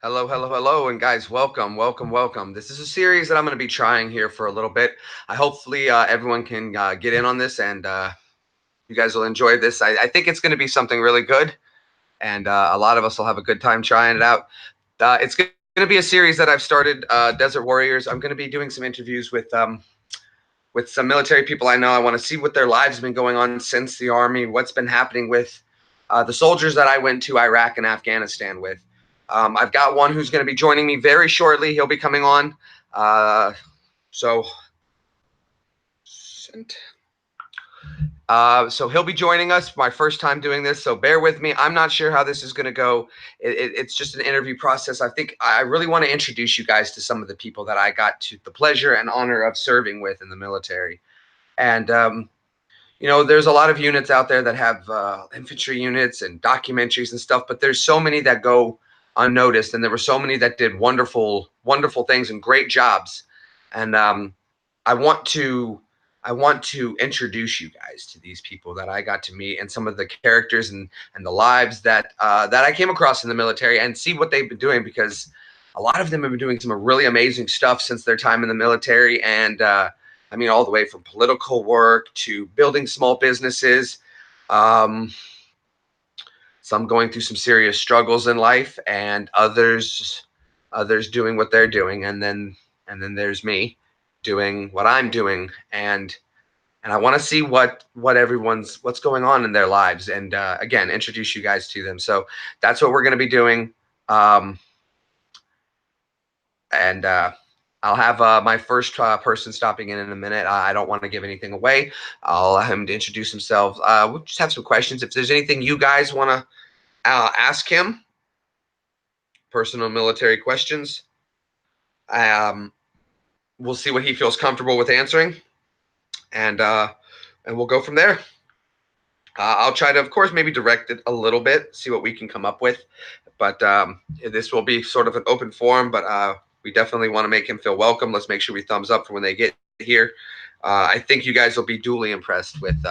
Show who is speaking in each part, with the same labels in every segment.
Speaker 1: Hello, hello, hello, and guys, welcome, welcome, welcome. This is a series that I'm going to be trying here for a little bit. I hopefully everyone can get in on this, and you guys will enjoy this. I think it's going to be something really good, and a lot of us will have a good time trying it out. It's going to be a series that I've started, Desert Warriors. I'm going to be doing some interviews with some military people I know. I want to see what their lives have been going on since the army, what's been happening with the soldiers that I went to Iraq and Afghanistan with. I've got one who's going to be joining me very shortly. He'll be coming on. So, so he'll be joining us. My first time doing this, so bear with me. I'm not sure how this is going to go. It's just an interview process. I think I really want to introduce you guys to some of the people that I got to the pleasure and honor of serving with in the military. And there's a lot of units out there that have infantry units and documentaries and stuff, but there's so many that go unnoticed, and there were so many that did wonderful, wonderful things and great jobs. And I want to I want to introduce you guys to these people that I got to meet and some of the characters and the lives that I came across in the military and see what they've been doing, because a lot of them have been doing some really amazing stuff since their time in the military. And I mean, all the way from political work to building small businesses. Um, some going through some serious struggles in life, and others doing what they're doing, and then there's me doing what I'm doing, and I want to see what's going on in their lives, and again, introduce you guys to them. So that's what we're going to be doing. Um, and I'll have my first person stopping in a minute. I don't want to give anything away. I'll allow him to introduce himself. We'll just have some questions. If there's anything you guys want to ask him, personal military questions, um, we'll see what he feels comfortable with answering, and we'll go from there. I'll try to, of course, maybe direct it a little bit, see what we can come up with. But this will be sort of an open forum, but we definitely want to make him feel welcome. Let's make sure we thumbs up for when they get here. I think you guys will be duly impressed with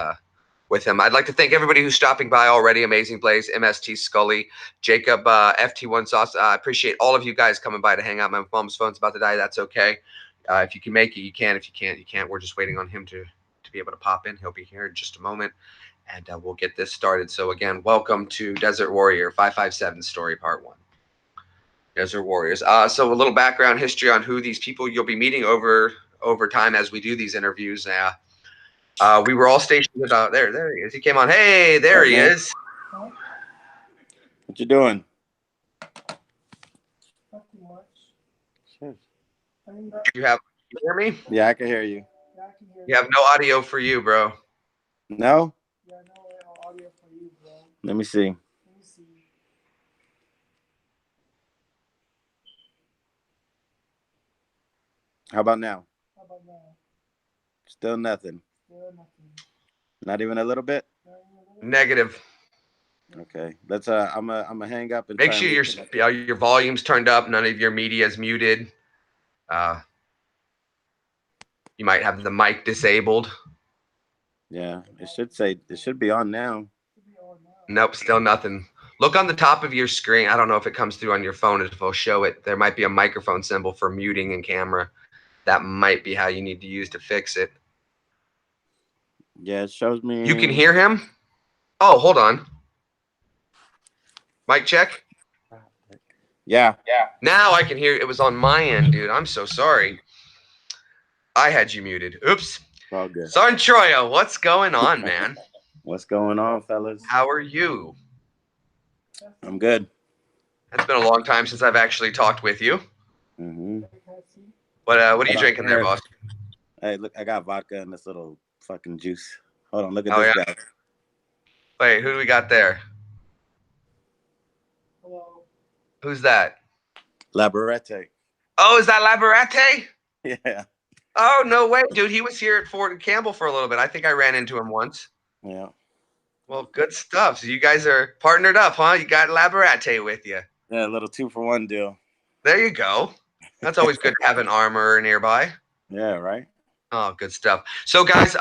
Speaker 1: him. I'd like to thank everybody who's stopping by already. Amazing Blaze, MST Scully, Jacob, FT1 Sauce. I appreciate all of you guys coming by to hang out. My mom's phone's about to die. That's okay. If you can make it, you can. If you can't, you can't. We're just waiting on him to be able to pop in. He'll be here in just a moment, and we'll get this started. So again, welcome to Desert Warrior 557 Story Part 1. Desert Warriors. So a little background history on who these people you'll be meeting over time as we do these interviews. We were all stationed at there he is. He came on. Hey, there he is.
Speaker 2: What you doing?
Speaker 3: Nothing much.
Speaker 2: Sure.
Speaker 1: You hear me?
Speaker 2: Yeah, I can hear you.
Speaker 3: Yeah, I can hear
Speaker 1: You have no audio for you, bro.
Speaker 2: No?
Speaker 3: Yeah, no audio for you, bro.
Speaker 2: Let me see.
Speaker 3: Let me see.
Speaker 2: How about now?
Speaker 3: How about now?
Speaker 2: Still nothing.
Speaker 3: Still nothing.
Speaker 2: Not even a little bit?
Speaker 1: Negative.
Speaker 2: Okay. Let's I'm gonna hang up and
Speaker 1: Make
Speaker 2: try
Speaker 1: sure
Speaker 2: and
Speaker 1: your volume's turned up. None of your media is muted. You might have the mic disabled.
Speaker 2: Yeah, it should be on now.
Speaker 1: Nope, still nothing. Look on the top of your screen. I don't know if it comes through on your phone, if it'll show it. There might be a microphone symbol for muting in camera. That might be how you need to use to fix it.
Speaker 2: Yeah, it shows me.
Speaker 1: You can hear him? Oh, hold on. Mic check.
Speaker 2: Yeah.
Speaker 1: Now I can hear it. Was on my end, dude. I'm so sorry. I had you muted. Oops.
Speaker 2: All good.
Speaker 1: Sergeant Troya, what's going on, man?
Speaker 2: What's going on, fellas?
Speaker 1: How are you?
Speaker 2: I'm good.
Speaker 1: It's been a long time since I've actually talked with you.
Speaker 2: Mm-hmm.
Speaker 1: What are you drinking there, boss?
Speaker 2: Hey, look, I got vodka in this little fucking juice. Hold on, look at
Speaker 1: Oh,
Speaker 2: this
Speaker 1: yeah?
Speaker 2: guy.
Speaker 1: Wait, who do we got there?
Speaker 3: Hello.
Speaker 1: Who's that?
Speaker 2: Labarete.
Speaker 1: Oh, is that Labarete?
Speaker 2: Yeah.
Speaker 1: Oh, no way, dude. He was here at Fort Campbell for a little bit. I think I ran into him once.
Speaker 2: Yeah.
Speaker 1: Well, good stuff. So you guys are partnered up, huh? You got Labarete with you.
Speaker 2: Yeah, a little 2-for-1 deal.
Speaker 1: There you go. That's always good to have an armor nearby.
Speaker 2: Yeah, right?
Speaker 1: Oh, good stuff. So, guys,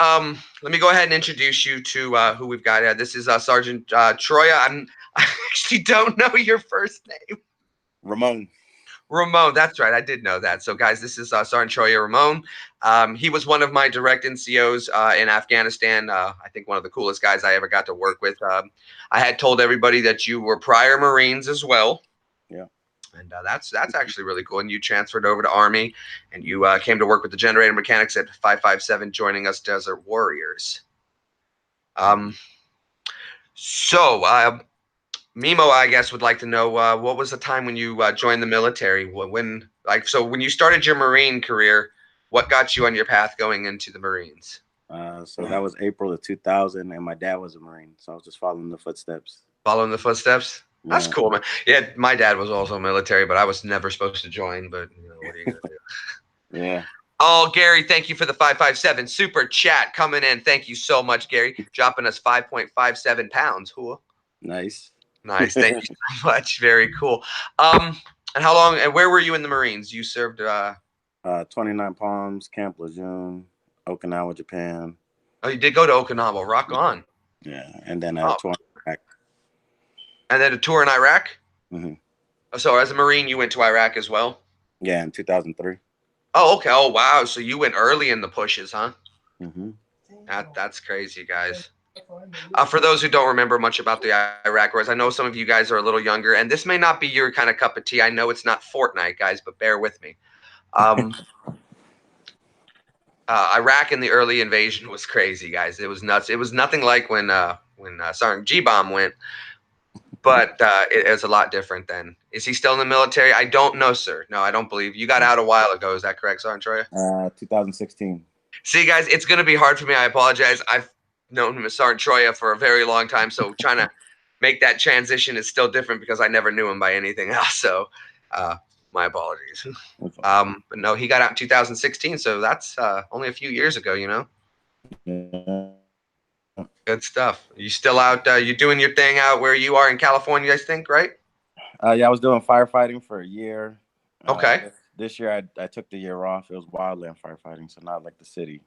Speaker 1: let me go ahead and introduce you to who we've got. This is Sergeant Troya. I actually don't know your first name.
Speaker 2: Ramon.
Speaker 1: Ramon, that's right. I did know that. So, guys, this is Sergeant Troya Ramon. He was one of my direct NCOs in Afghanistan. I think one of the coolest guys I ever got to work with. I had told everybody that you were prior Marines as well.
Speaker 2: Yeah.
Speaker 1: And that's actually really cool. And you transferred over to Army, and you came to work with the generator mechanics at 557, joining us Desert Warriors. So, Mimo, I guess, would like to know what was the time when you joined the military? When you started your Marine career, what got you on your path going into the Marines?
Speaker 2: So that was April of 2000, and my dad was a Marine, so I was just following the footsteps.
Speaker 1: Following the footsteps? That's
Speaker 2: Yeah.
Speaker 1: cool, man. Yeah, my dad was also military, but I was never supposed to join. But what are you gonna do?
Speaker 2: Yeah.
Speaker 1: Oh, Gary, thank you for the 557 super chat coming in. Thank you so much, Gary, dropping us 5.57 pounds. Cool.
Speaker 2: Nice.
Speaker 1: Nice. Thank you so much. Very cool. And how long and where were you in the Marines? You served
Speaker 2: 29 Palms, Camp Lejeune, Okinawa, Japan.
Speaker 1: Oh, you did go to Okinawa. Rock on.
Speaker 2: Yeah, and then a tour in Iraq.
Speaker 1: And then a tour in Iraq?
Speaker 2: Mm-hmm.
Speaker 1: So as a Marine, you went to Iraq as well?
Speaker 2: Yeah, in 2003.
Speaker 1: Oh, okay. Oh, wow. So you went early in the pushes, huh?
Speaker 2: Mm-hmm.
Speaker 1: That's crazy, guys. For those who don't remember much about the Iraq wars, I know some of you guys are a little younger, and this may not be your kind of cup of tea. I know it's not Fortnite, guys, but bear with me. Iraq in the early invasion was crazy, guys. It was nuts. It was nothing like when Sergeant G-Bomb went, but it was a lot different then. Is he still in the military? I don't know, sir. No, I don't believe. You got out a while ago. Is that correct, Sergeant Troya?
Speaker 2: 2016.
Speaker 1: See, guys, it's going to be hard for me. I apologize. I've known him as Sergeant Troya for a very long time, so trying to make that transition is still different because I never knew him by anything else. So, my apologies. But no, he got out in 2016, so that's only a few years ago.
Speaker 2: Yeah.
Speaker 1: Good stuff. You still out? You doing your thing out where you are in California? I think, right?
Speaker 2: Yeah, I was doing firefighting for a year.
Speaker 1: Okay.
Speaker 2: This year I took the year off. It was wildland firefighting, so not like the city.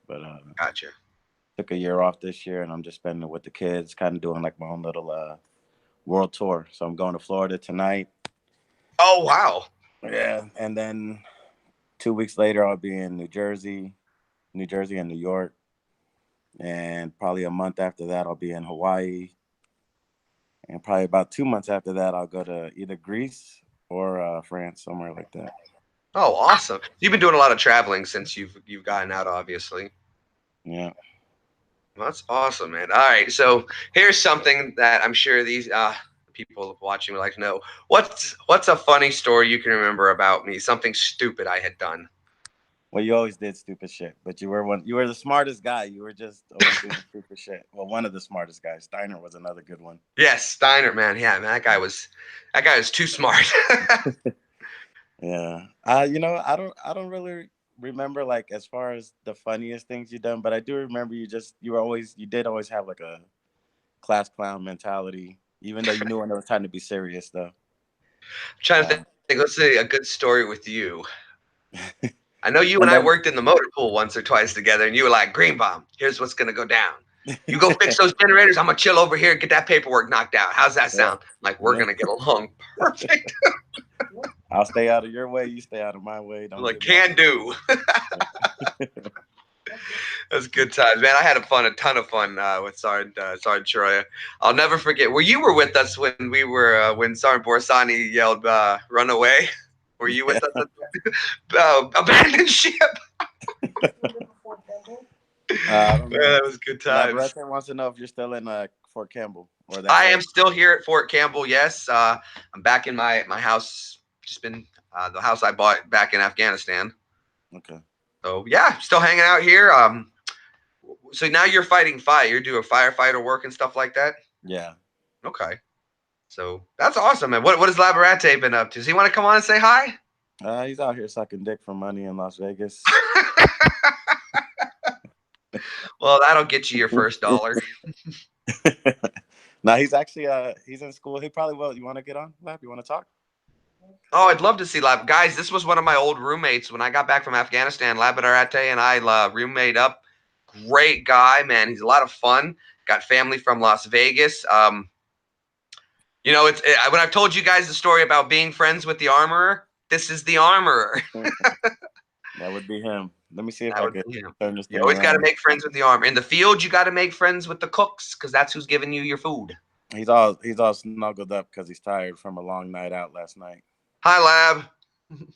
Speaker 2: But
Speaker 1: Gotcha.
Speaker 2: took a year off this year, and I'm just spending it with the kids, kind of doing like my own little world tour. So I'm going to Florida tonight.
Speaker 1: Oh, wow.
Speaker 2: Yeah, and then 2 weeks later I'll be in New Jersey and New York, and probably a month after that I'll be in Hawaii, and probably about 2 months after that I'll go to either Greece or France, somewhere like that.
Speaker 1: Oh, awesome. You've been doing a lot of traveling since you've gotten out, obviously.
Speaker 2: Yeah.
Speaker 1: That's awesome, man. All right, so here's something that I'm sure these people watching would like to know. What's a funny story you can remember about me? Something stupid I had done.
Speaker 2: Well, you always did stupid shit, but you were the smartest guy. You were just always doing stupid shit. Well, one of the smartest guys. Steiner was another good one.
Speaker 1: Yes, Steiner, man. Yeah, man, that guy was too smart.
Speaker 2: Yeah. I don't really remember like as far as the funniest things you've done, but I do remember you did always have like a class clown mentality, even though you knew when it was time to be serious though.
Speaker 1: I'm trying to think. Let's say a good story with you. I know you and I worked in the motor pool once or twice together, and you were like, "Green Bomb, here's what's gonna go down. You go fix those generators. I'm gonna chill over here and get that paperwork knocked out. How's that sound?" Like, we're gonna get along perfect.
Speaker 2: I'll stay out of your way. You stay out of my way.
Speaker 1: I'm like, can do. That's good times, man. I had a ton of fun with Sergeant Troya. I'll never forget. You were with us when we were when Sergeant Borsani yelled, "Run away." Were you with us? Abandon ship. That was good times.
Speaker 2: Laborette wants to know if you're still in Fort Campbell.
Speaker 1: I am still here at Fort Campbell. Yes, I'm back in my house. Just been the house I bought back in Afghanistan.
Speaker 2: Okay.
Speaker 1: So yeah, still hanging out here. So now you're fighting fire. You're doing firefighter work and stuff like that.
Speaker 2: Yeah.
Speaker 1: Okay. So that's awesome, man. What has Laborate been up to? Does he want to come on and say hi?
Speaker 2: He's out here sucking dick for money in Las Vegas.
Speaker 1: Well, that'll get you your first $1.
Speaker 2: No, he's actually he's in school. He probably will. You want to get on, Lab? You want to talk?
Speaker 1: Oh, I'd love to see Lab. Guys, this was one of my old roommates when I got back from Afghanistan. Laborate and I roommate up. Great guy, man. He's a lot of fun. Got family from Las Vegas. When I've told you guys the story about being friends with the armorer, This is the armorer.
Speaker 2: That would be him. Let me see if
Speaker 1: That
Speaker 2: I
Speaker 1: would
Speaker 2: could
Speaker 1: be him.
Speaker 2: turn this
Speaker 1: You
Speaker 2: thing
Speaker 1: always got to
Speaker 2: around.
Speaker 1: make friends with the armor. In the field, you got to make friends with the cooks because that's who's giving you your food.
Speaker 2: He's all snuggled up because he's tired from a long night out last night.
Speaker 1: Hi, Lab.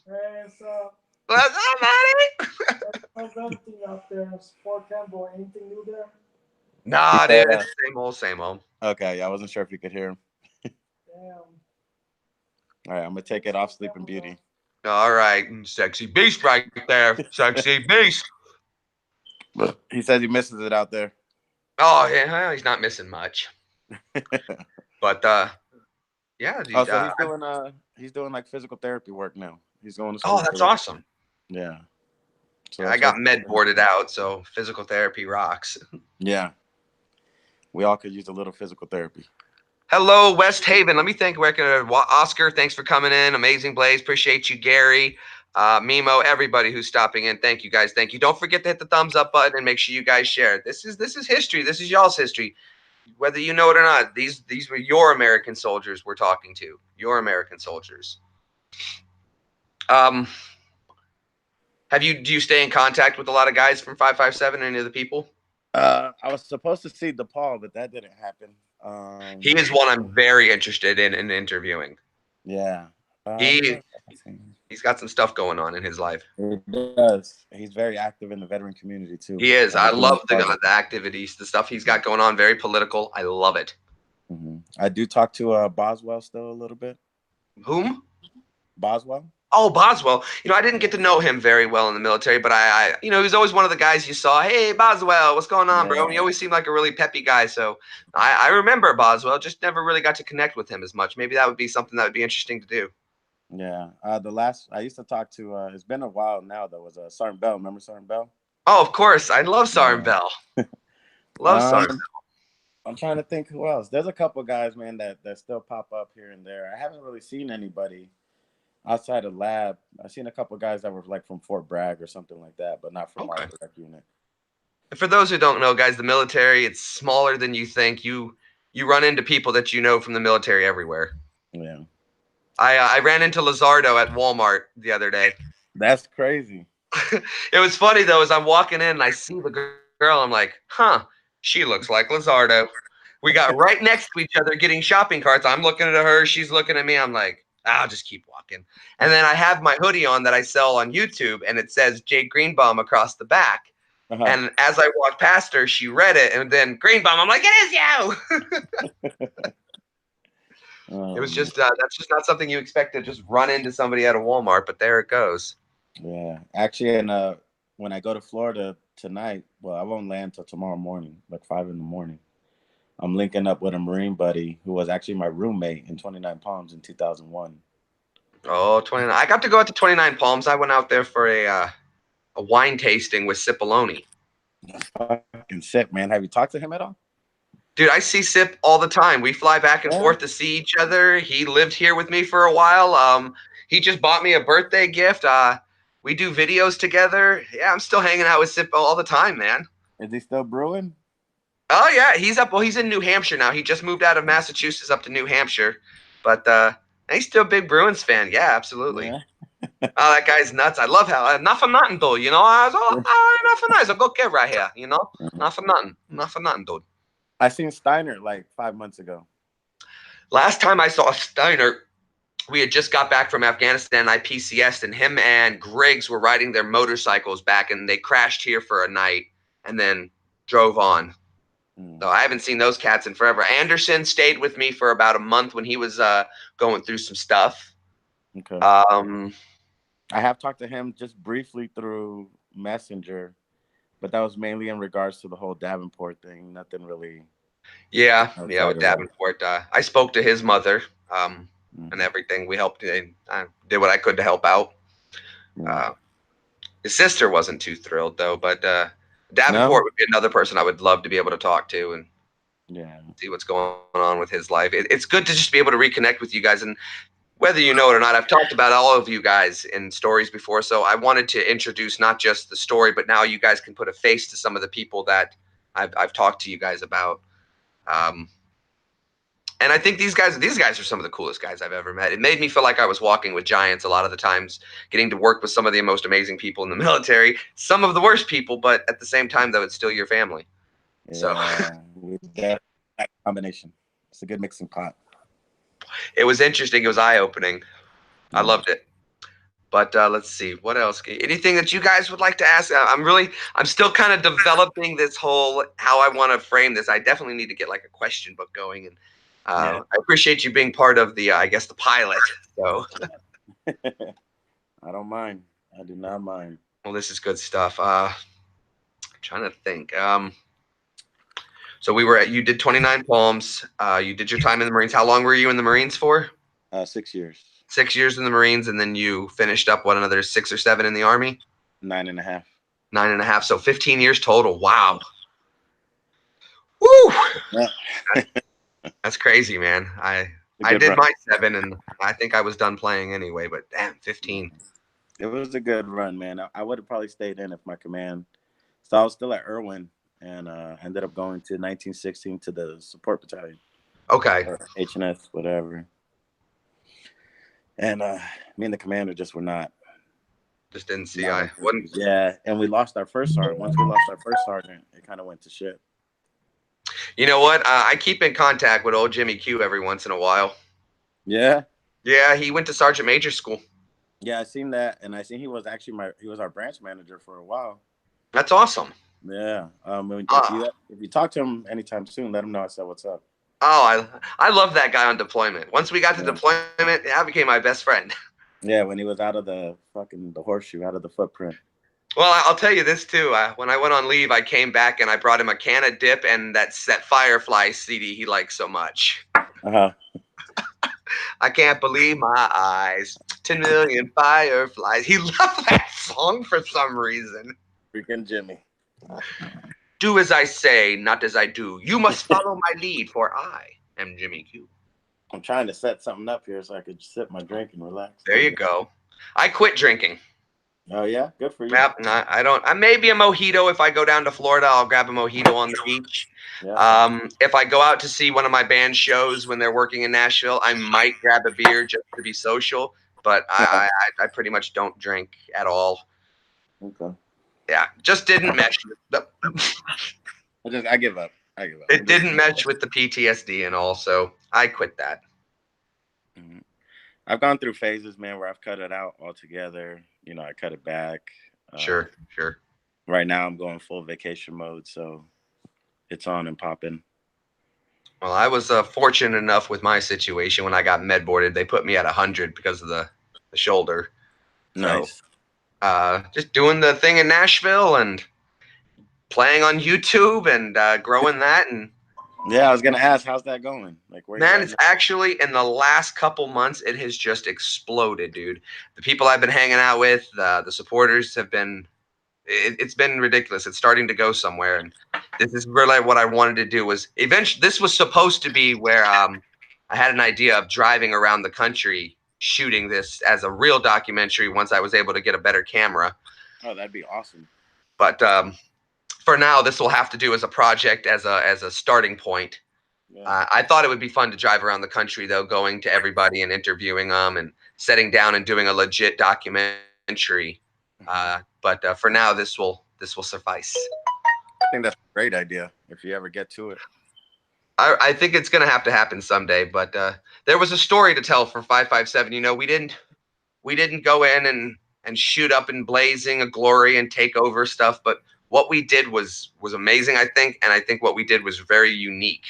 Speaker 3: Hey, so
Speaker 1: What's up, buddy?
Speaker 3: how's everything out there? Sport Campbell, anything new there?
Speaker 1: Nah,
Speaker 2: He
Speaker 1: dude,
Speaker 2: said,
Speaker 1: it's the same old, same old.
Speaker 2: okay, yeah, I wasn't sure if you could hear him.
Speaker 3: Damn.
Speaker 2: All right, I'm gonna take it off Sleeping Beauty.
Speaker 1: All right, sexy beast right there. Sexy beast.
Speaker 2: He says he misses it out there.
Speaker 1: Oh, yeah, well, he's not missing much. But yeah,
Speaker 2: Oh,
Speaker 1: dude.
Speaker 2: so he's doing like physical therapy work now. He's going to school.
Speaker 1: Oh, that's awesome.
Speaker 2: Yeah. So
Speaker 1: Yeah, I
Speaker 2: that's
Speaker 1: got
Speaker 2: what-
Speaker 1: med boarded out, so physical therapy rocks.
Speaker 2: Yeah. We all could use a little physical therapy.
Speaker 1: Hello, West Haven. Let me thank Oscar. Thanks for coming in. Amazing Blaze. Appreciate you, Gary. Mimo, everybody who's stopping in. Thank you guys. Thank you. Don't forget to hit the thumbs up button and make sure you guys share. This is history. This is y'all's history. Whether you know it or not, these were your American soldiers we're talking to. Your American soldiers. Do you stay in contact with a lot of guys from 557 and any of the people?
Speaker 2: I was supposed to see DePaul, but that didn't happen.
Speaker 1: He is one I'm very interested in interviewing.
Speaker 2: Yeah.
Speaker 1: He's got some stuff going on in his life.
Speaker 2: He does. He's very active in the veteran community too.
Speaker 1: He is. I love the activities, the stuff he's got going on. Very political. I love it.
Speaker 2: Mm-hmm. I do talk to Boswell still a little bit.
Speaker 1: Whom?
Speaker 2: Boswell.
Speaker 1: Oh, Boswell. I didn't get to know him very well in the military, but he was always one of the guys you saw. Hey, Boswell, what's going on, bro? And he always seemed like a really peppy guy. So I remember Boswell. Just never really got to connect with him as much. Maybe that would be something that would be interesting to do.
Speaker 2: Yeah. The last I used to talk to, it's been a while now, though, was Sergeant Bell. Remember Sergeant Bell?
Speaker 1: Oh, of course. I love Sergeant Bell. Love Sergeant Bell.
Speaker 2: I'm trying to think who else. There's a couple guys, man, that still pop up here and there. I haven't really seen anybody outside of Lab. I've seen a couple guys that were like from Fort Bragg or something like that, but not from our direct unit.
Speaker 1: For those who don't know, guys, the military, it's smaller than you think. You run into people that you know from the military everywhere.
Speaker 2: Yeah.
Speaker 1: I ran into Lizardo at Walmart the other day.
Speaker 2: That's crazy.
Speaker 1: It was funny, though, as I'm walking in and I see the girl. I'm like, huh, she looks like Lizardo. We got right next to each other getting shopping carts. I'm looking at her. She's looking at me. I'm like, I'll just keep walking. And then I have my hoodie on that I sell on YouTube, and it says Jake Greenbaum across the back.
Speaker 2: Uh-huh.
Speaker 1: And as I walked past her, she read it, and then Greenbaum, I'm like, it is you. It was just that's just not something you expect to just run into somebody at a Walmart, but there it goes.
Speaker 2: Yeah, actually, and when I go to Florida tonight, well, I won't land till tomorrow morning, like 5 a.m. I'm linking up with a Marine buddy who was actually my roommate in 29 Palms in 2001.
Speaker 1: Oh, 29. I got to go out to 29 Palms. I went out there for a wine tasting with Cipollone.
Speaker 2: Fucking sick, man. Have you talked to him at all?
Speaker 1: Dude, I see Sip all the time. We fly back and forth to see each other. He lived here with me for a while. He just bought me a birthday gift. We do videos together. Yeah, I'm still hanging out with Sip all the time, man.
Speaker 2: Is he still brewing?
Speaker 1: Oh, yeah. He's in New Hampshire now. He just moved out of Massachusetts up to New Hampshire. But he's still a big Bruins fan. Yeah, absolutely.
Speaker 2: Yeah.
Speaker 1: Oh, that guy's nuts. I love how not for nothing, though. I was not for nice. I'll go get right here. Not for nothing. Not for nothing, dude.
Speaker 2: I seen Steiner like 5 months ago.
Speaker 1: Last time I saw Steiner, we had just got back from Afghanistan. I PCS'd, and him and Griggs were riding their motorcycles back, and they crashed here for a night and then drove on. So I haven't seen those cats in forever. Anderson stayed with me for about a month when he was going through some stuff.
Speaker 2: Okay. I have talked to him just briefly through Messenger, but that was mainly in regards to the whole Davenport thing. Nothing really.
Speaker 1: Yeah, with Davenport. I spoke to his mother and everything. We helped. I did what I could to help out. His sister wasn't too thrilled, though, but Davenport would be another person I would love to be able to talk to and see what's going on with his life. It's good to just be able to reconnect with you guys. And whether you know it or not, I've talked about all of you guys in stories before. So I wanted to introduce not just the story, but now you guys can put a face to some of the people that I've talked to you guys about. And I think these guys are some of the coolest guys I've ever met. It made me feel like I was walking with giants a lot of the times, getting to work with some of the most amazing people in the military, some of the worst people, but at the same time, though, it's still your family. So
Speaker 2: Yeah, with that combination, it's a good mixing pot.
Speaker 1: it was interesting. It was eye-opening. I
Speaker 2: Yeah.
Speaker 1: loved it. But let's see, what else? Anything that you guys would like to ask? I'm still kind of developing this whole how I want to frame this. I definitely need to get like a question book going, and
Speaker 2: Yeah.
Speaker 1: I appreciate you being part of the, I guess, the pilot. So,
Speaker 2: I don't mind. I do not mind.
Speaker 1: well, this is good stuff. Trying to think. So you did 29 Palms. You did your time in the Marines. How long were you in the Marines for?
Speaker 2: 6 years.
Speaker 1: 6 years in the Marines, and then you finished up another 6 or 7 in the Army.
Speaker 2: 9.5.
Speaker 1: 9.5. So 15 years total. Wow. Woo!
Speaker 2: Yeah.
Speaker 1: That's crazy, man. I did my 7, and I think I was done playing anyway. But damn, 15.
Speaker 2: It was a good run, man. I would have probably stayed in if my command. So I was still at Irwin, and ended up going to 1916 to the support battalion.
Speaker 1: Okay.
Speaker 2: Or HNS, whatever. And me and the commander just were not.
Speaker 1: Just didn't see. I wouldn't.
Speaker 2: Yeah, and we lost our first sergeant. Once we lost our first sergeant, it kind of went to shit.
Speaker 1: You know what? I keep in contact with old Jimmy Q every once in a while.
Speaker 2: Yeah.
Speaker 1: Yeah, he went to Sergeant Major school.
Speaker 2: Yeah, I seen that, and I seen he was actually he was our branch manager for a while.
Speaker 1: That's awesome.
Speaker 2: Yeah. If you talk to him anytime soon, let him know I said what's up.
Speaker 1: Oh, I love that guy on deployment. Once we got to deployment, that became my best friend.
Speaker 2: Yeah, when he was out of the horseshoe, out of the footprint.
Speaker 1: Well, I'll tell you this too. When I went on leave, I came back and I brought him a can of dip and that Firefly CD he likes so much.
Speaker 2: Uh-huh.
Speaker 1: I can't believe my eyes. 10 million fireflies. He loved that song for some reason.
Speaker 2: Freaking Jimmy.
Speaker 1: Do as I say, not as I do. You must follow my lead, for I am Jimmy Q.
Speaker 2: I'm trying to set something up here so I could sip my drink and relax.
Speaker 1: There you go. I quit drinking.
Speaker 2: Oh yeah, good for you.
Speaker 1: Yep, I don't. I maybe a mojito if I go down to Florida. I'll grab a mojito on the beach.
Speaker 2: Yeah.
Speaker 1: If I go out to see one of my band shows when they're working in Nashville, I might grab a beer just to be social. But I pretty much don't drink at all.
Speaker 2: Okay.
Speaker 1: Yeah, just didn't mesh.
Speaker 2: I give up.
Speaker 1: It didn't mesh with the PTSD and all, so I quit that.
Speaker 2: Mm-hmm. I've gone through phases, man, where I've cut it out altogether. You know, I cut it back.
Speaker 1: Sure.
Speaker 2: Right now, I'm going full vacation mode, so it's on and popping.
Speaker 1: Well, I was fortunate enough with my situation when I got med boarded. They put me at 100 because of the shoulder.
Speaker 2: Nice.
Speaker 1: So, just doing the thing in Nashville and playing on YouTube and growing that. And
Speaker 2: yeah, I was gonna ask, how's that going? Like, where?
Speaker 1: Man, it's actually in the last couple months, it has just exploded, dude. The people I've been hanging out with, the supporters have been. It's been ridiculous. It's starting to go somewhere, and this is really what I wanted to do. Was eventually this was supposed to be where I had an idea of driving around the country shooting this as a real documentary once I was able to get a better camera.
Speaker 2: Oh, that'd be awesome.
Speaker 1: But for now, this will have to do as a project, as a starting point. Yeah. I thought it would be fun to drive around the country, though, going to everybody and interviewing them and sitting down and doing a legit documentary. But for now, this will suffice.
Speaker 2: I think that's a great idea if you ever get to it.
Speaker 1: I think it's going to have to happen someday. But there was a story to tell for 557. You know, we didn't go in and shoot up in blazing a glory and take over stuff. But what we did was amazing, I think. And I think what we did was very unique.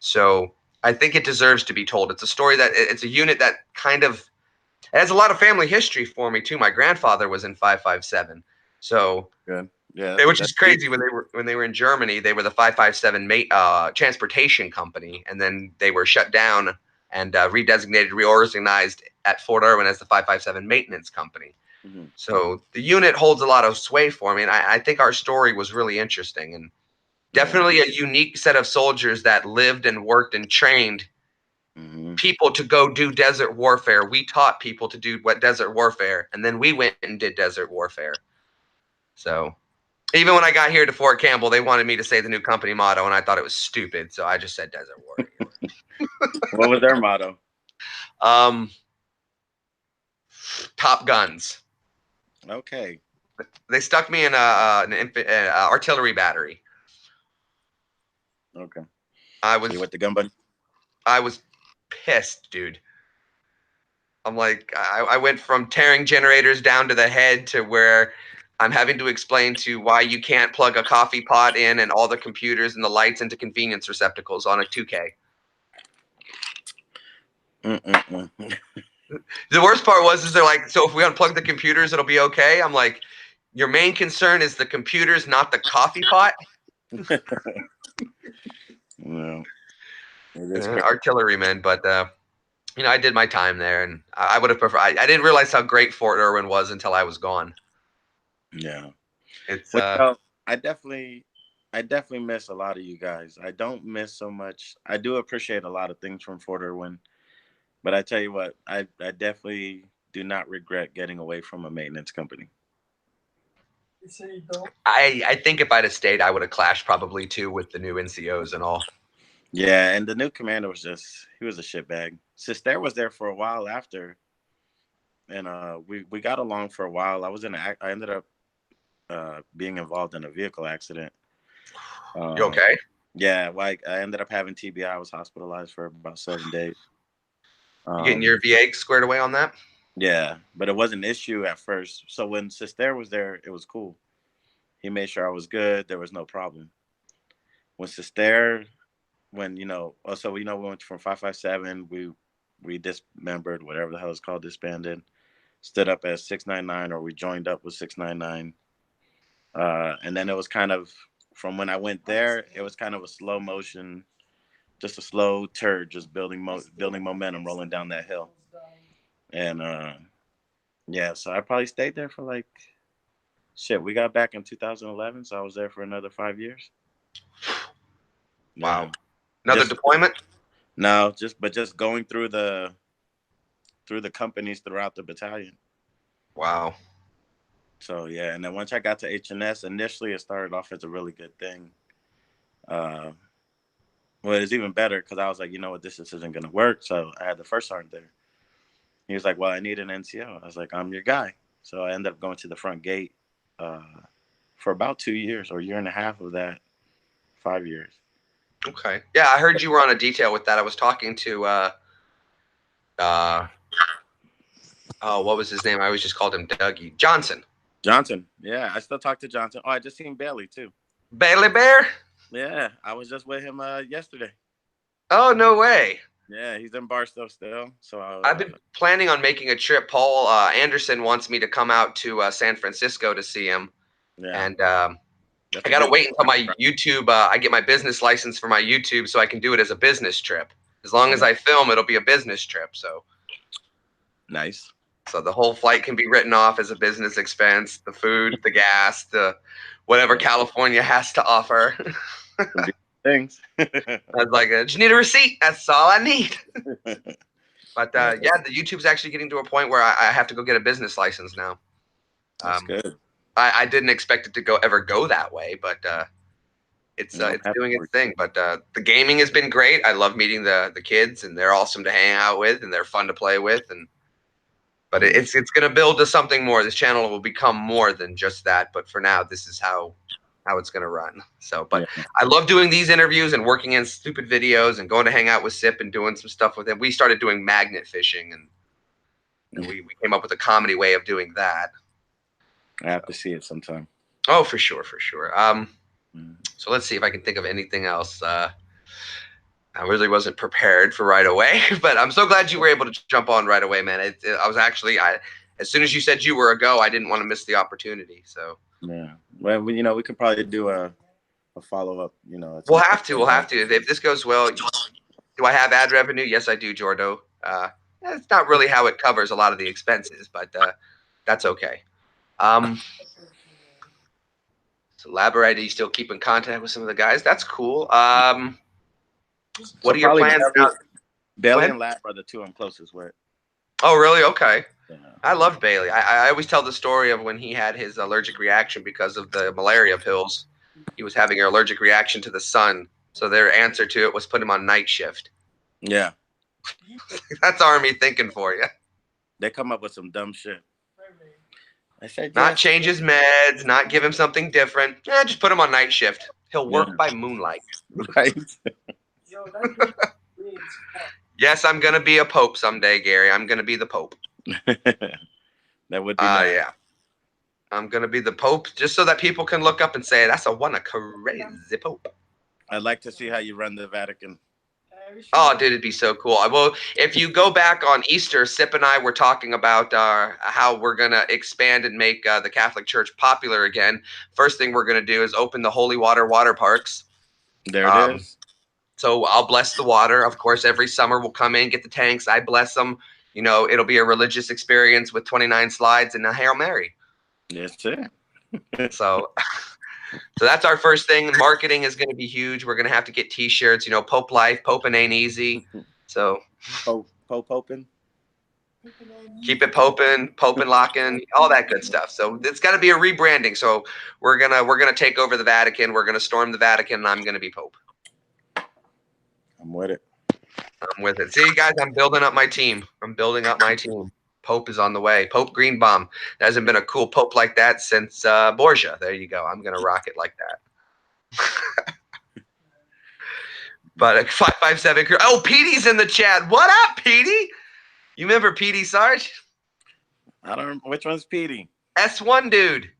Speaker 1: So I think it deserves to be told. It's a story it's a unit that kind of it has a lot of family history for me too. My grandfather was in 557. So
Speaker 2: good. Yeah,
Speaker 1: which is crazy. When they were in Germany, they were the 557 transportation company, and then they were shut down and redesignated, reorganized at Fort Irwin as the 557 maintenance company. Mm-hmm. So the unit holds a lot of sway for me, and I think our story was really interesting and definitely a unique set of soldiers that lived and worked and trained people to go do desert warfare. We taught people to do desert warfare, and then we went and did desert warfare. So even when I got here to Fort Campbell, they wanted me to say the new company motto, and I thought it was stupid, so I just said desert warfare.
Speaker 2: What was their motto?
Speaker 1: Top guns.
Speaker 2: Okay.
Speaker 1: They stuck me in an artillery battery.
Speaker 2: Okay.
Speaker 1: I
Speaker 2: You
Speaker 1: was
Speaker 2: with the gun button?
Speaker 1: I was pissed, dude. I'm like, I went from tearing generators down to the head to where I'm having to explain to why you can't plug a coffee pot in and all the computers and the lights into convenience receptacles on a 2K.
Speaker 2: Mm-mm-mm.
Speaker 1: The worst part was, they're like, so if we unplug the computers, it'll be okay. I'm like, your main concern is the computers, not the coffee pot.
Speaker 2: No. It is crazy.
Speaker 1: Artilleryman, but I did my time there, and I would have preferred. I didn't realize how great Fort Irwin was until I was gone.
Speaker 2: Yeah.
Speaker 1: It's
Speaker 2: Well, I definitely miss a lot of you guys. I don't miss so much. I do appreciate a lot of things from Fort Irwin, but I tell you what, I definitely do not regret getting away from a maintenance company.
Speaker 3: You say you don't.
Speaker 1: I think if I'd have stayed, I would have clashed probably too with the new NCOs and all.
Speaker 2: Yeah, and the new commander was he was a shitbag. Sister was there for a while after, and we got along for a while. I ended up being involved in a vehicle accident.
Speaker 1: You okay?
Speaker 2: Yeah, like I ended up having TBI. I was hospitalized for about 7 days.
Speaker 1: You getting your VA squared away on that?
Speaker 2: Yeah, but it was an issue at first. So when Sister was there, it was cool. He made sure I was good. There was no problem. When Sister, we went from 557. We dismembered, whatever the hell it's called, disbanded. Stood up as 699, or we joined up with 699. And then it was kind of, from when I went there, it was kind of a slow motion, just a slow turd, just building momentum, rolling down that hill. And yeah, so I probably stayed there for like, shit. We got back in 2011, so I was there for another 5 years.
Speaker 1: Wow.
Speaker 2: Yeah.
Speaker 1: Another deployment?
Speaker 2: No, just going through the companies throughout the battalion.
Speaker 1: Wow.
Speaker 2: So yeah, and then once I got to HNS, initially it started off as a really good thing. Well, it's even better because I was like, you know what, this isn't going to work. So I had the first sergeant there. He was like, well, I need an NCO. I was like, I'm your guy. So I ended up going to the front gate for about 2 years, or a year and a half of that, 5 years.
Speaker 1: Okay. Yeah, I heard you were on a detail with that. I was talking to what was his name? I always just called him Dougie Johnson.
Speaker 2: Johnson. Yeah, I still talk to Johnson. Oh, I just seen Bailey too.
Speaker 1: Bailey Bear?
Speaker 2: Yeah, I was just with him yesterday.
Speaker 1: Oh, no way.
Speaker 2: Yeah, he's in Barstow still. So
Speaker 1: I've been planning on making a trip. Paul Anderson wants me to come out to San Francisco to see him. Yeah. And I got to wait until my YouTube, I get my business license for my YouTube so I can do it as a business trip. As long as I film, it'll be a business trip. So
Speaker 2: nice.
Speaker 1: So the whole flight can be written off as a business expense, the food, the gas, the whatever California has to offer.
Speaker 2: Things.
Speaker 1: I was like, I just need a receipt. That's all I need. But yeah, the YouTube's actually getting to a point where I have to go get a business license now.
Speaker 2: That's good.
Speaker 1: I didn't expect it to ever go that way, but it's doing its thing. But the gaming has been great. I love meeting the kids, and they're awesome to hang out with, and they're fun to play with. But it's going to build to something more. This channel will become more than just that. But for now, this is how it's going to run. So, but I love doing these interviews and working in stupid videos and going to hang out with Sip and doing some stuff with him. We started doing magnet fishing, and we came up with a comedy way of doing that.
Speaker 2: I have to see it sometime.
Speaker 1: Oh, for sure, for sure. So let's see if I can think of anything else. I really wasn't prepared for right away, but I'm so glad you were able to jump on right away, man. I was actually, as soon as you said you were a go, I didn't want to miss the opportunity. So
Speaker 2: yeah, well, we could probably do a follow up.
Speaker 1: We'll have to. If this goes well, do I have ad revenue? Yes, I do, Jordo. That's not really how it covers a lot of the expenses, but that's okay. So Laborite, you still keep in contact with some of the guys? That's cool. What are your plans now?
Speaker 2: Bailey and Lab are the two I'm closest with.
Speaker 1: Oh, really? Okay.
Speaker 2: Yeah.
Speaker 1: I loved Bailey. I always tell the story of when he had his allergic reaction because of the malaria pills. He was having an allergic reaction to the sun, so their answer to it was put him on night shift.
Speaker 2: Yeah.
Speaker 1: That's Army thinking for you.
Speaker 2: They come up with some dumb shit. I said,
Speaker 1: Not
Speaker 2: yes.
Speaker 1: change his meds, not give him something different. Just put him on night shift. He'll work
Speaker 2: Yeah.
Speaker 1: by moonlight.
Speaker 2: Right.
Speaker 3: Yo, that means fuck.
Speaker 1: Yes, I'm gonna be a pope someday, Gary. I'm gonna be the pope.
Speaker 2: That would be nice.
Speaker 1: Yeah. I'm gonna be the pope just so that people can look up and say, that's a crazy pope.
Speaker 2: I'd like to see how you run the Vatican.
Speaker 1: Oh, dude, it'd be so cool. Well, if you go back on Easter, Sip and I were talking about how we're going to expand and make the Catholic Church popular again. First thing we're going to do is open the Holy water parks.
Speaker 2: There it is.
Speaker 1: So I'll bless the water. Of course, every summer we'll come in, get the tanks. I bless them. You know, it'll be a religious experience with 29 slides and a Hail Mary.
Speaker 2: Yes, sir.
Speaker 1: So that's our first thing. Marketing is going to be huge. We're going to have to get T-shirts. You know, Pope life, Poping ain't easy. So
Speaker 2: Pope open.
Speaker 1: Keep it poping, locking, all that good stuff. So it's got to be a rebranding. So we're gonna take over the Vatican. We're gonna storm the Vatican, and I'm gonna be Pope.
Speaker 2: I'm with it.
Speaker 1: I'm with it. See, guys, I'm building up my team. Pope is on the way. Pope Greenbaum. There hasn't been a cool Pope like that since Borgia. There you go. I'm gonna rock it like that. But 557. Oh, Petey's in the chat. What up, Petey? You remember Petey Sarge?
Speaker 2: I don't remember. Which one's Petey?
Speaker 1: S1 dude.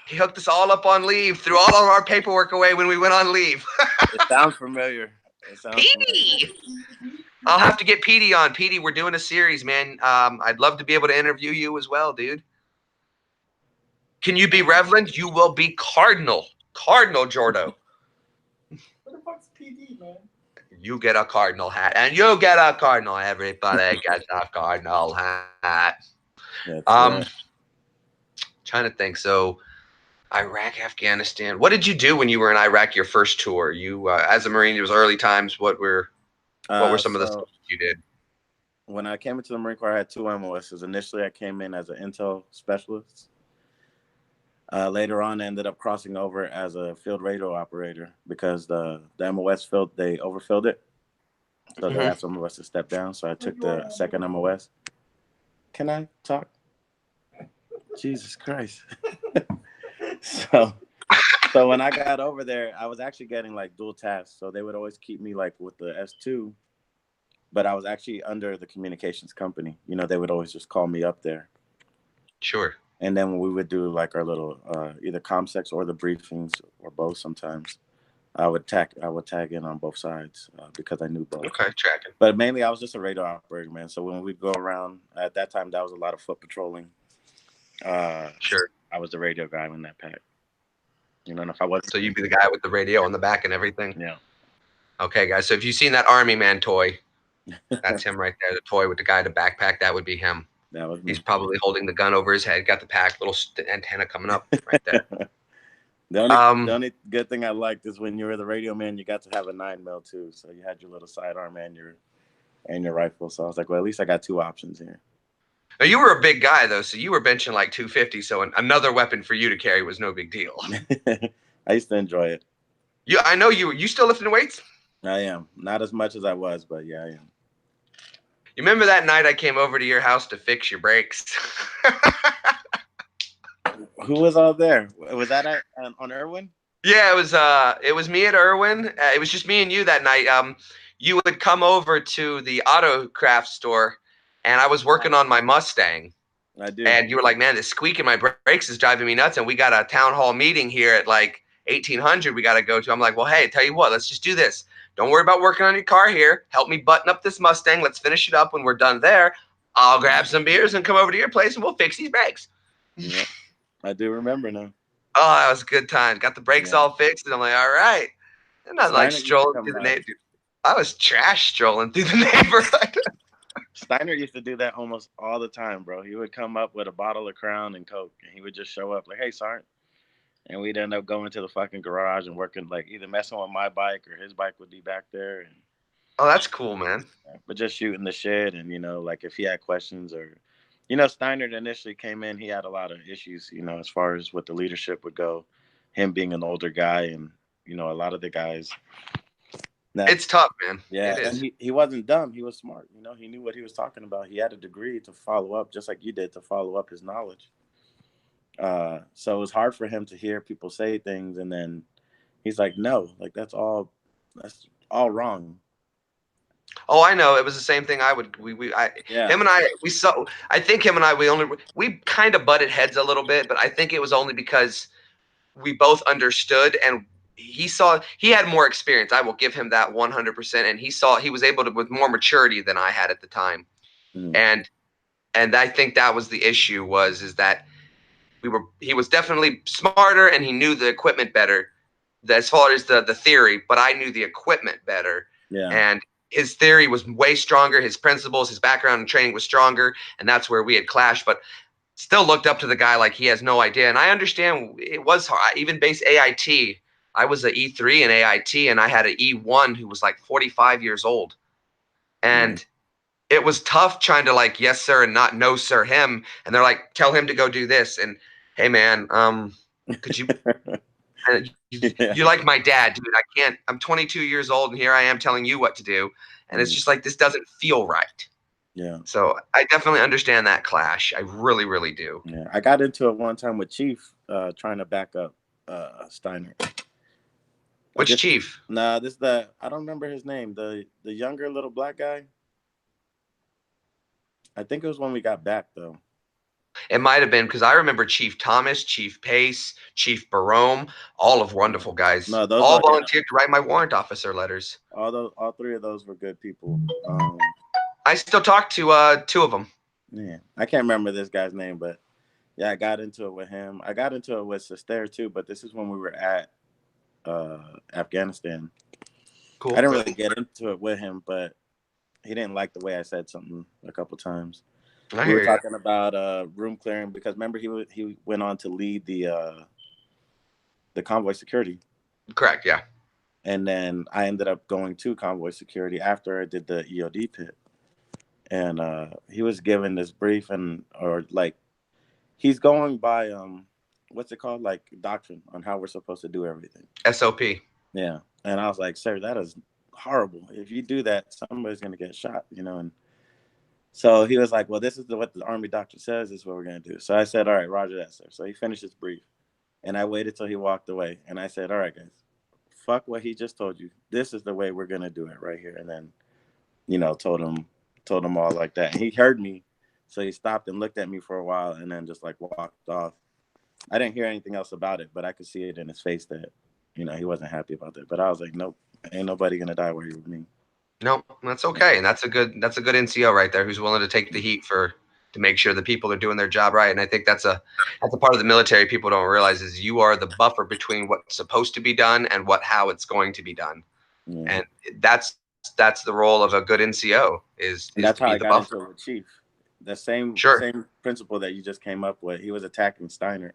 Speaker 1: He hooked us all up on leave, threw all of our paperwork away when we went on leave.
Speaker 2: It sounds familiar.
Speaker 1: Petey! I'll have to get Petey on. Petey, we're doing a series, man. I'd love to be able to interview you as well, dude. Can you be Reverend? You will be Cardinal. Cardinal Jordo.
Speaker 3: What the fuck's PD, man?
Speaker 1: You get a Cardinal hat. And you get a Cardinal. Everybody gets a Cardinal hat.
Speaker 2: That's right.
Speaker 1: Trying to think. So, Iraq, Afghanistan. What did you do when you were in Iraq your first tour? You, as a Marine, it was early times. What were some of the stuff you did?
Speaker 2: When I came into the Marine Corps, I had two MOSs. Initially, I came in as an intel specialist. Later on, I ended up crossing over as a field radio operator because the MOS field, they overfilled it. So they had some of us to step down. So I took the second MOS. Can I talk? Jesus Christ. So when I got over there, I was actually getting like dual tasks. So they would always keep me like with the S2, but I was actually under the communications company. You know, they would always just call me up there.
Speaker 1: Sure.
Speaker 2: And then we would do like our little either comsecs or the briefings or both sometimes. I would tag in on both sides because I knew both.
Speaker 1: Okay, tracking.
Speaker 2: But mainly I was just a radar operator, man. So when we'd go around, at that time, that was a lot of foot patrolling.
Speaker 1: Sure.
Speaker 2: I was the radio guy in that pack. You know, and if I wasn't.
Speaker 1: So you'd be the guy with the radio on the back and everything?
Speaker 2: Yeah.
Speaker 1: Okay, guys. So if you've seen that Army Man toy, that's him right there. The toy with the guy in the backpack, that would be him.
Speaker 2: That was me.
Speaker 1: He's probably holding the gun over his head, got the pack, little antenna coming up right there.
Speaker 2: The only good thing I liked is when you were the radio man, you got to have a 9mm too. So you had your little sidearm and your rifle. So I was like, well, at least I got two options here.
Speaker 1: Now, you were a big guy though, so you were benching like 250. So another weapon for you to carry was no big deal.
Speaker 2: I used to enjoy it.
Speaker 1: I know you still lifting weights?
Speaker 2: I am. Not as much as I was, but yeah, I am.
Speaker 1: You remember that night I came over to your house to fix your brakes?
Speaker 2: Who was all there? Was that on Irwin?
Speaker 1: Yeah, it was me at Irwin. It was just me and you that night. You would come over to the Autocraft store, and I was working on my Mustang.
Speaker 2: I do.
Speaker 1: And you were like, man, this squeak in my brakes is driving me nuts. And we got a town hall meeting here at like 1800 we got to go to. I'm like, well, hey, tell you what, let's just do this. Don't worry about working on your car here. Help me button up this Mustang. Let's finish it up. When we're done there, I'll grab some beers and come over to your place and we'll fix these brakes.
Speaker 2: Yeah, I do remember now.
Speaker 1: Oh, that was a good time. Got the brakes all fixed. And I'm like, all right. And I like strolling through the neighborhood. I was trash strolling through the neighborhood.
Speaker 2: Steiner used to do that almost all the time, bro. He would come up with a bottle of Crown and Coke, and he would just show up like, hey, Sergeant. And we'd end up going to the fucking garage and working, like either messing with my bike or his bike would be back there. And,
Speaker 1: oh, that's cool, man.
Speaker 2: But just shooting the shit. And, you know, like if he had questions or, you know, Steiner initially came in, he had a lot of issues, you know, as far as what the leadership would go, him being an older guy. And, you know, a lot of the guys,
Speaker 1: It's tough, man.
Speaker 2: Yeah,
Speaker 1: It is.
Speaker 2: and he wasn't dumb. He was smart. You know, he knew what he was talking about. He had a degree to follow up, just like you did, to follow up his knowledge. So it was hard for him to hear people say things, and then he's like, "No, like that's all wrong."
Speaker 1: Oh, I know. It was the same thing.
Speaker 2: Yeah.
Speaker 1: Him and I, we saw. I think him and I, we kind of butted heads a little bit, but I think it was only because we both understood, and he had more experience. I will give him that 100%, and he was able to with more maturity than I had at the time,
Speaker 2: Mm.
Speaker 1: and I think that was the issue is that he was definitely smarter and he knew the equipment better as far as the theory, but I knew the equipment better.
Speaker 2: Yeah.
Speaker 1: And his theory was way stronger. His principles, his background and training was stronger. And that's where we had clashed. But still looked up to the guy like he has no idea. And I understand it was hard. Even base AIT, I was an E3 in AIT, and I had an E1 who was like 45 years old. And it was tough trying to like, yes, sir, and not no, sir, him. And they're like, tell him to go do this. And hey, man, could you you're like my dad, dude. I can't. I'm 22 years old, and here I am telling you what to do, and it's just like this doesn't feel right.
Speaker 2: Yeah.
Speaker 1: So I definitely understand that clash. I really, really do.
Speaker 2: Yeah. I got into it one time with Chief, trying to back up Steiner.
Speaker 1: Which Chief?
Speaker 2: Nah, I don't remember his name. The younger little black guy. I think it was when we got back though.
Speaker 1: It might have been because I remember Chief Thomas, Chief Pace, Chief Barome, all of wonderful guys.
Speaker 2: No, those
Speaker 1: all volunteered to write my warrant officer letters.
Speaker 2: All three of those were good people.
Speaker 1: I still talk to two of them.
Speaker 2: Yeah, I can't remember this guy's name, but yeah, I got into it with him. I got into it with Sestair too, but this is when we were at Afghanistan.
Speaker 1: Cool.
Speaker 2: I didn't really get into it with him, but he didn't like the way I said something a couple times. We were talking about room clearing because remember he went on to lead the convoy security.
Speaker 1: Correct. Yeah.
Speaker 2: And then I ended up going to convoy security after I did the EOD pit, and he was given this brief he's going by what's it called, like doctrine on how we're supposed to do everything.
Speaker 1: SOP.
Speaker 2: Yeah, and I was like, sir, that is horrible. If you do that, somebody's gonna get shot, you know. And so he was like, well, this is what the Army doctrine says. This is what we're going to do. So I said, all right, roger that, sir. So he finished his brief. And I waited till he walked away. And I said, all right, guys, fuck what he just told you. This is the way we're going to do it right here. And then, you know, told him all like that. And he heard me. So he stopped and looked at me for a while and then just like walked off. I didn't hear anything else about it, but I could see it in his face that, you know, he wasn't happy about that. But I was like, nope, ain't nobody going to die while you're with me.
Speaker 1: No, that's okay, and that's a good NCO right there who's willing to take the heat to make sure the people are doing their job right. And I think that's a part of the military people don't realize is you are the buffer between what's supposed to be done and how it's going to be done. Yeah. And that's the role of a good NCO is
Speaker 2: that's
Speaker 1: to
Speaker 2: how
Speaker 1: be
Speaker 2: I
Speaker 1: the
Speaker 2: got
Speaker 1: buffer.
Speaker 2: into it with Chief. The same principle that you just came up with. He was attacking Steiner.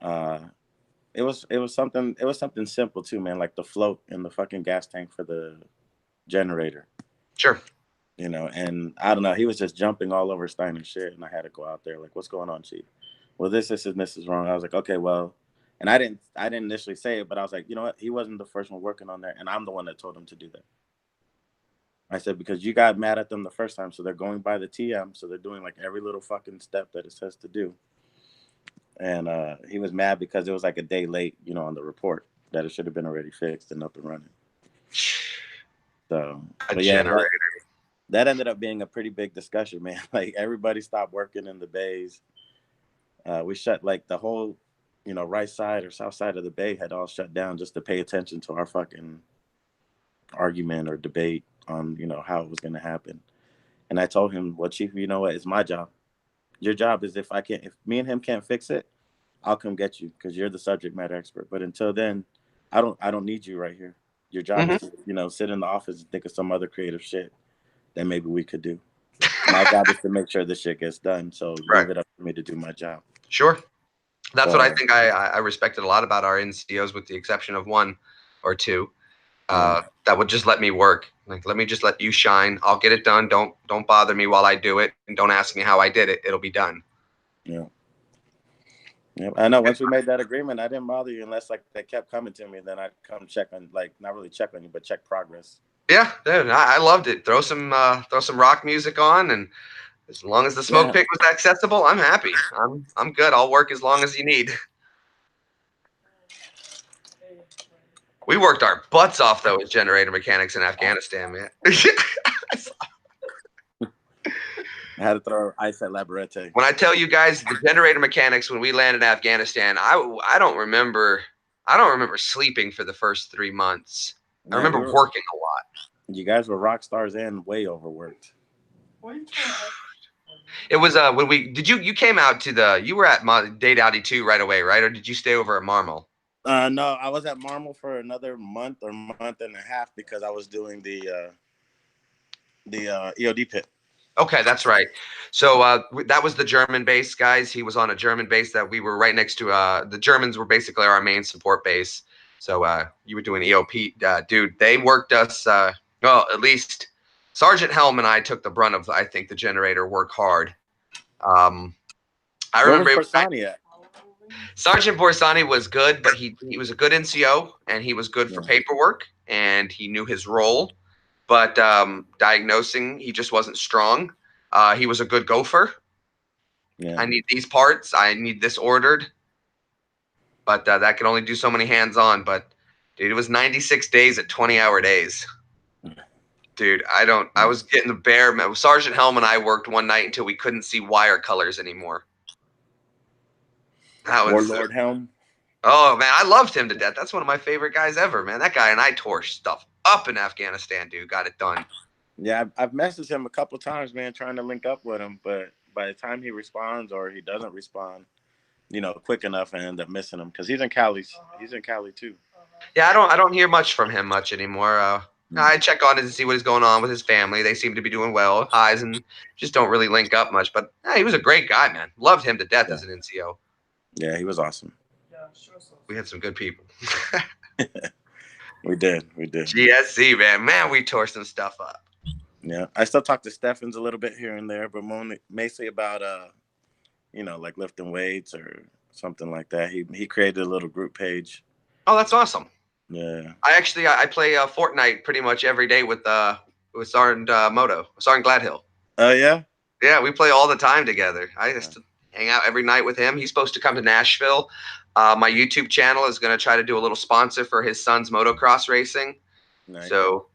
Speaker 2: It was something simple too, man, like the float in the fucking gas tank for the generator.
Speaker 1: Sure.
Speaker 2: You know, and I don't know, he was just jumping all over Steiner's shit, and I had to go out there like, what's going on, Chief? Well, this is wrong. I was like, okay, well, and I didn't initially say it, but I was like, you know what? He wasn't the first one working on there, and I'm the one that told him to do that. I said, because you got mad at them the first time, so they're going by the TM, so they're doing like every little fucking step that it says to do. And he was mad because it was like a day late, you know, on the report that it should have been already fixed and up and running. So, but yeah, that ended up being a pretty big discussion, man. Like everybody stopped working in the bays. We shut like the whole, you know, right side or south side of the bay had all shut down just to pay attention to our fucking argument or debate on, you know, how it was going to happen. And I told him, well, Chief, you know what? It's my job. Your job is if me and him can't fix it, I'll come get you because you're the subject matter expert. But until then, I don't need you right here. Your job is to, you know, sit in the office and think of some other creative shit that maybe we could do. My job is to make sure this shit gets done. So leave it up to me to do my job.
Speaker 1: Sure. That's what I think I respected a lot about our NCOs, with the exception of one or two. That would just let me work. Like, let me just let you shine. I'll get it done. Don't bother me while I do it, and don't ask me how I did it. It'll be done.
Speaker 2: Yeah. Yep. I know. Once we made that agreement, I didn't bother you unless like they kept coming to me. Then I'd come check on, like, not really check on you, but check progress.
Speaker 1: Yeah, dude, I loved it. Throw some rock music on, and as long as the smoke
Speaker 2: Yeah.
Speaker 1: pick was accessible, I'm happy. I'm good. I'll work as long as you need. We worked our butts off though as generator mechanics in Afghanistan, man.
Speaker 2: I had to throw ice at Labarete.
Speaker 1: When I tell you guys the generator mechanics when we landed in Afghanistan, I don't remember sleeping for the first 3 months. I remember working a lot.
Speaker 2: You guys were rock stars and way overworked.
Speaker 1: It was when you came out to you were at Dade Audi 2 right away, right? Or did you stay over at Marmal?
Speaker 2: No, I was at Marmal for another month or month and a half because I was doing the EOD pit.
Speaker 1: Okay, that's right. So that was the German base, guys. He was on a German base that we were right next to. The Germans were basically our main support base. So you were doing EOP, dude. They worked us. Well, at least Sergeant Helm and I took the brunt of, I think, the generator work hard. I remember Sergeant Borsani was good, but he was a good NCO and he was good for paperwork and he knew his role. But diagnosing, he just wasn't strong. He was a good gopher.
Speaker 2: Yeah.
Speaker 1: I need these parts. I need this ordered. But that can only do so many hands-on. But, dude, it was 96 days at 20-hour days. Dude, I was getting the bear. Sergeant Helm and I worked one night until we couldn't see wire colors anymore. That was
Speaker 2: Warlord Helm.
Speaker 1: Oh, man, I loved him to death. That's one of my favorite guys ever, man. That guy and I tore stuff up in Afghanistan, dude. Got it done.
Speaker 2: Yeah, I've messaged him a couple times, man, trying to link up with him. But by the time he responds or he doesn't respond, quick enough, I end up missing him because he's in Cali. He's in Cali too.
Speaker 1: Yeah, I don't hear much from him much anymore. I check on it and see what is going on with his family. They seem to be doing well. Highs and just don't really link up much. But he was a great guy, man. Loved him to death as an NCO.
Speaker 2: Yeah, he was awesome.
Speaker 1: We had some good people.
Speaker 2: We did.
Speaker 1: GSC, man. Man, we tore some stuff up.
Speaker 2: Yeah, I still talk to Steffens a little bit here and there, but mostly about like lifting weights or something like that. He created a little group page.
Speaker 1: Oh, that's awesome.
Speaker 2: Yeah.
Speaker 1: I play Fortnite pretty much every day with Sergeant Sergeant Gladhill.
Speaker 2: Oh yeah.
Speaker 1: Yeah, we play all the time together. I just hang out every night with him. He's supposed to come to Nashville. My YouTube channel is going to try to do a little sponsor for his son's motocross racing. Nice. So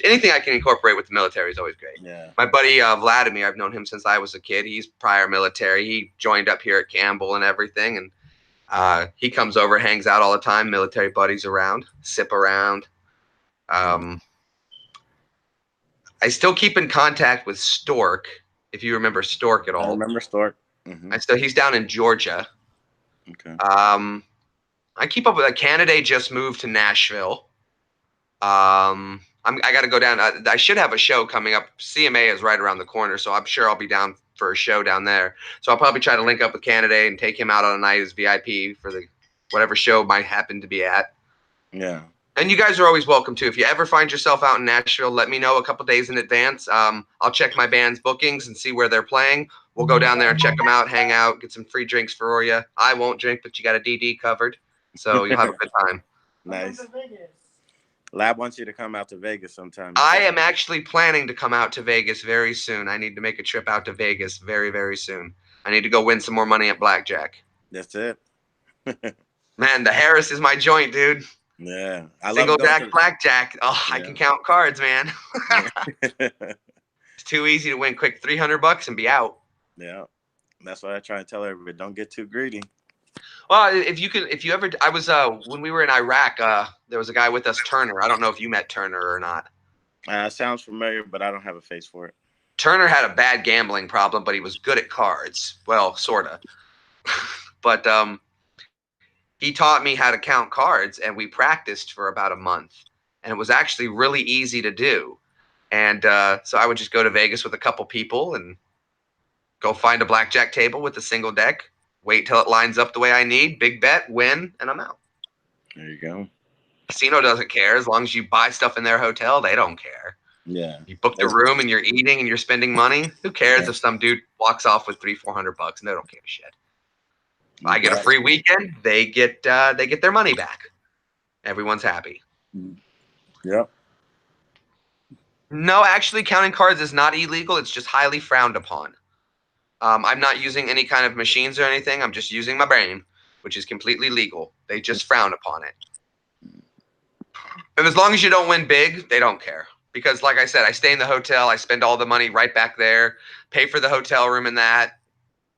Speaker 1: anything I can incorporate with the military is always great.
Speaker 2: Yeah.
Speaker 1: My buddy Vladimir, I've known him since I was a kid. He's prior military. He joined up here at Campbell and everything. And he comes over, hangs out all the time. Military buddies around, sip around. I still keep in contact with Stork, if you remember Stork at all.
Speaker 2: I remember Stork. Mm-hmm.
Speaker 1: He's down in Georgia.
Speaker 2: Okay.
Speaker 1: I keep up with Canada. Just moved to Nashville. I got to go down. I should have a show coming up. CMA is right around the corner, so I'm sure I'll be down for a show down there. So I'll probably try to link up with Canada and take him out on a night as VIP for the whatever show might happen to be at.
Speaker 2: Yeah.
Speaker 1: And you guys are always welcome to. If you ever find yourself out in Nashville, let me know a couple days in advance. I'll check my band's bookings and see where they're playing. We'll go down there and check them out, hang out, get some free drinks for you. I won't drink, but you got a DD covered, so you'll have a good time.
Speaker 2: Nice. Lab wants you to come out to Vegas sometime.
Speaker 1: I am actually planning to come out to Vegas very soon. I need to make a trip out to Vegas very, very soon. I need to go win some more money at blackjack.
Speaker 2: That's it.
Speaker 1: Man, the Harris is my joint, dude.
Speaker 2: Yeah.
Speaker 1: Single jack blackjack. Oh, yeah. I can count cards, man. It's too easy to win quick $300 and be out.
Speaker 2: Yeah. That's why I try to tell everybody, don't get too greedy.
Speaker 1: Well, I was when we were in Iraq, there was a guy with us, Turner. I don't know if you met Turner or not.
Speaker 2: Sounds familiar, but I don't have a face for it.
Speaker 1: Turner had a bad gambling problem, but he was good at cards. Well, sort of. But he taught me how to count cards, and we practiced for about a month. And it was actually really easy to do. And so I would just go to Vegas with a couple people and go find a blackjack table with a single deck, wait till it lines up the way I need, big bet, win, and I'm out.
Speaker 2: There you go.
Speaker 1: Casino doesn't care. As long as you buy stuff in their hotel, they don't care.
Speaker 2: Yeah.
Speaker 1: You book the room and you're eating and you're spending money. Who cares if some dude walks off with $300-400 and they don't give a shit. I get a free weekend. They get their money back. Everyone's happy.
Speaker 2: Yep.
Speaker 1: No, actually, counting cards is not illegal. It's just highly frowned upon. I'm not using any kind of machines or anything. I'm just using my brain, which is completely legal. They just frown upon it. And as long as you don't win big, they don't care. Because, like I said, I stay in the hotel. I spend all the money right back there, pay for the hotel room and that,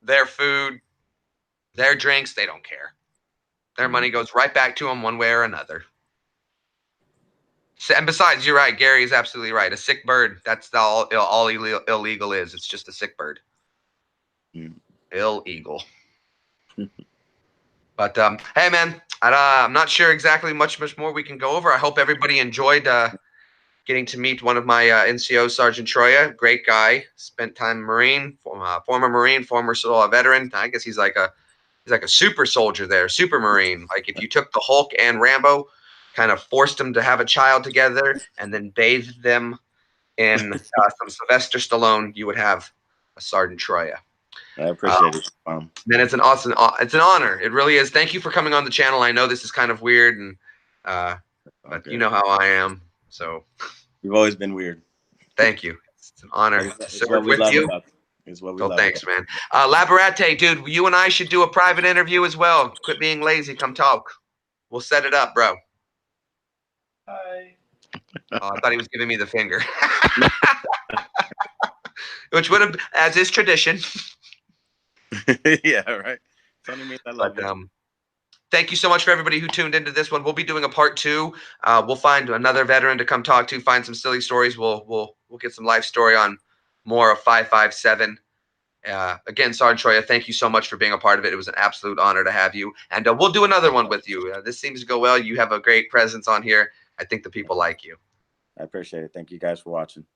Speaker 1: their food, their drinks. They don't care. Their money goes right back to them one way or another. And besides, you're right. Gary is absolutely right. A sick bird, that's all illegal is. It's just a sick bird. Illegal. But hey, man, I'm not sure exactly much more we can go over. I hope everybody enjoyed getting to meet one of my NCOs, Sergeant Troya. Great guy. Spent time Marine, former Marine, former veteran. I guess he's like a super soldier there, super Marine. Like if you took the Hulk and Rambo, kind of forced them to have a child together, and then bathed them in some Sylvester Stallone, you would have a Sergeant Troya.
Speaker 2: I appreciate it.
Speaker 1: Man, it's an honor. It really is. Thank you for coming on the channel. I know this is kind of weird, and but you know how I am. So
Speaker 2: you've always been weird.
Speaker 1: Thank you. It's an honor to serve with you.
Speaker 2: It's what we
Speaker 1: so
Speaker 2: love.
Speaker 1: Thanks, man. Labarate, dude, you and I should do a private interview as well. Quit being lazy. Come talk. We'll set it up, bro.
Speaker 3: Hi.
Speaker 1: Oh, I thought he was giving me the finger. Which would have, as is tradition.
Speaker 2: Yeah, right. Tony means I love it.
Speaker 1: Thank you so much for everybody who tuned into this one. We'll be doing a part 2. We'll find another veteran to come talk to, find some silly stories. We'll get some life story on more of 557. Again, Sergeant Troya, thank you so much for being a part of it. It was an absolute honor to have you. And we'll do another one with you. This seems to go well. You have a great presence on here. I think the people like you.
Speaker 2: I appreciate it. Thank you guys for watching.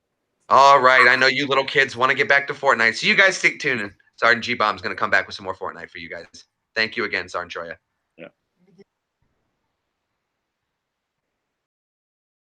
Speaker 1: All right. I know you little kids want to get back to Fortnite. So you guys stick tuning. Sergeant G-Bomb's going to come back with some more Fortnite for you guys. Thank you again, Sergeant Troya.